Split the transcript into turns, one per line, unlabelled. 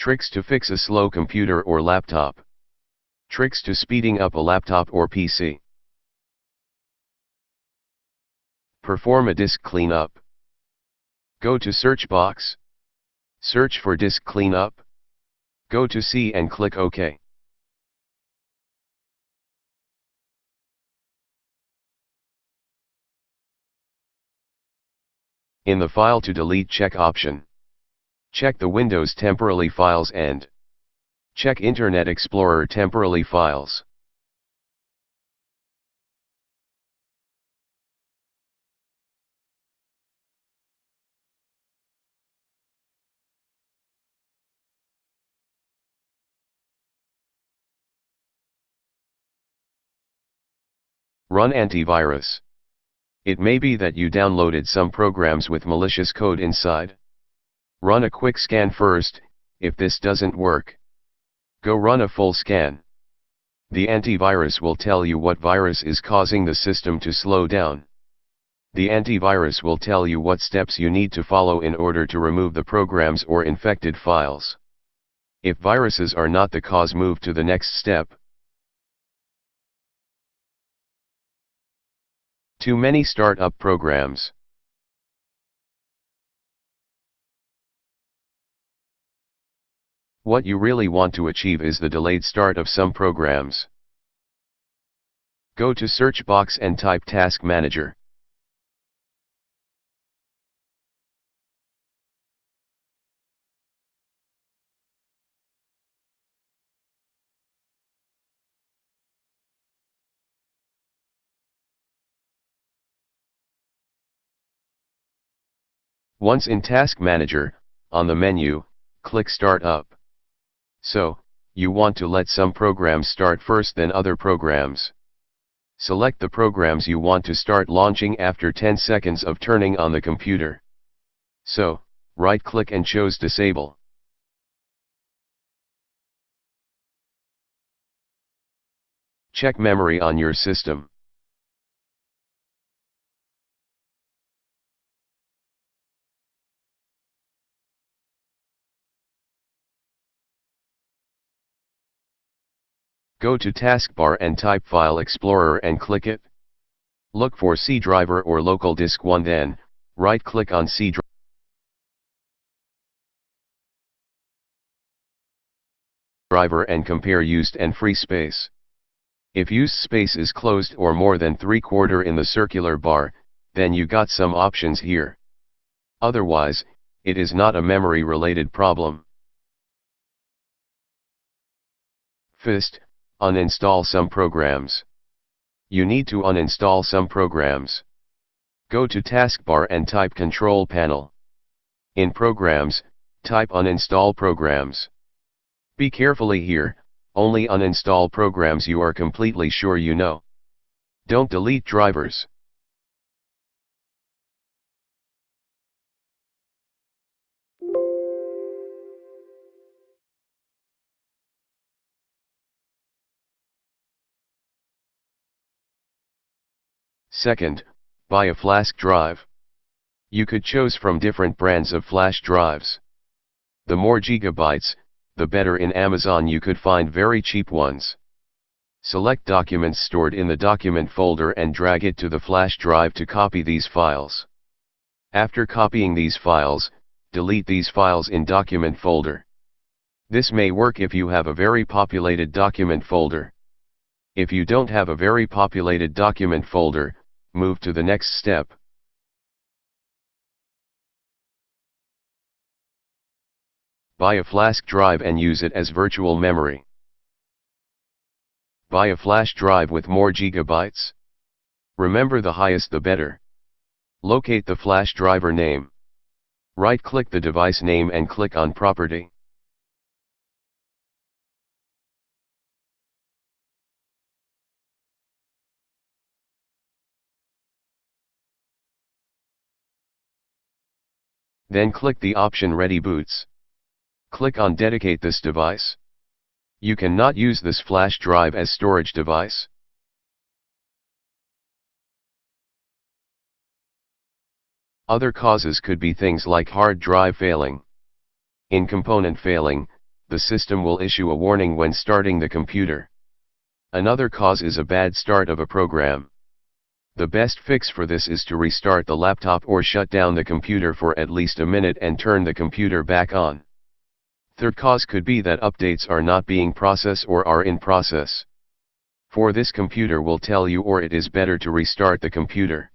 Tricks to fix a slow computer or laptop. Tricks to speeding up a laptop or PC. Perform a disk cleanup. Go to search box. Search for disk cleanup. Go to C and click OK. In the File to Delete check option, check the Windows temporarily files and check Internet Explorer temporarily files. Run antivirus. It may be that you downloaded some programs with malicious code inside. Run a quick scan first. If this doesn't work, go run a full scan. The antivirus will tell you what virus is causing the system to slow down. The antivirus will tell you what steps you need to follow in order to remove the programs or infected files. If viruses are not the cause, move to the next step. Too many startup programs. What you really want to achieve is the delayed start of some programs. Go to search box and type Task Manager. Once in Task Manager, on the menu, click Start Up. So, you want to let some programs start first, then other programs. Select the programs you want to start launching after 10 seconds of turning on the computer. So, right-click and choose Disable. Check memory on your system. Go to Taskbar and type File Explorer and click it. Look for C driver or local disk 1, then right-click on C driver and compare used and free space. If used space is closed or more than 3/4 in the circular bar, then you got some options here. Otherwise, it is not a memory-related problem. First, uninstall some programs. You need to uninstall some programs. Go to Taskbar and type Control Panel. In Programs, type Uninstall Programs. Be carefully here, only uninstall programs you are completely sure you know. Don't delete drivers. Second, buy a flash drive. You could choose from different brands of flash drives. The more gigabytes, the better. In Amazon you could find very cheap ones. Select documents stored in the document folder and drag it to the flash drive to copy these files. After copying these files, delete these files in document folder. This may work if you have a very populated document folder. If you don't have a very populated document folder, move to the next step. Buy a flash drive and use it as virtual memory. Buy a flash drive with more gigabytes. Remember, the highest the better. Locate the flash driver name. Right-click the device name and click on Property. Then click the option Ready Boots. Click on Dedicate this device. You cannot use this flash drive as storage device. Other causes could be things like hard drive failing, in component failing, the system will issue a warning when starting the computer. Another cause is a bad start of a program. The best fix for this is to restart the laptop or shut down the computer for at least a minute and turn the computer back on. Third cause could be that updates are not being processed or are in process. For this, computer will tell you, or it is better to restart the computer.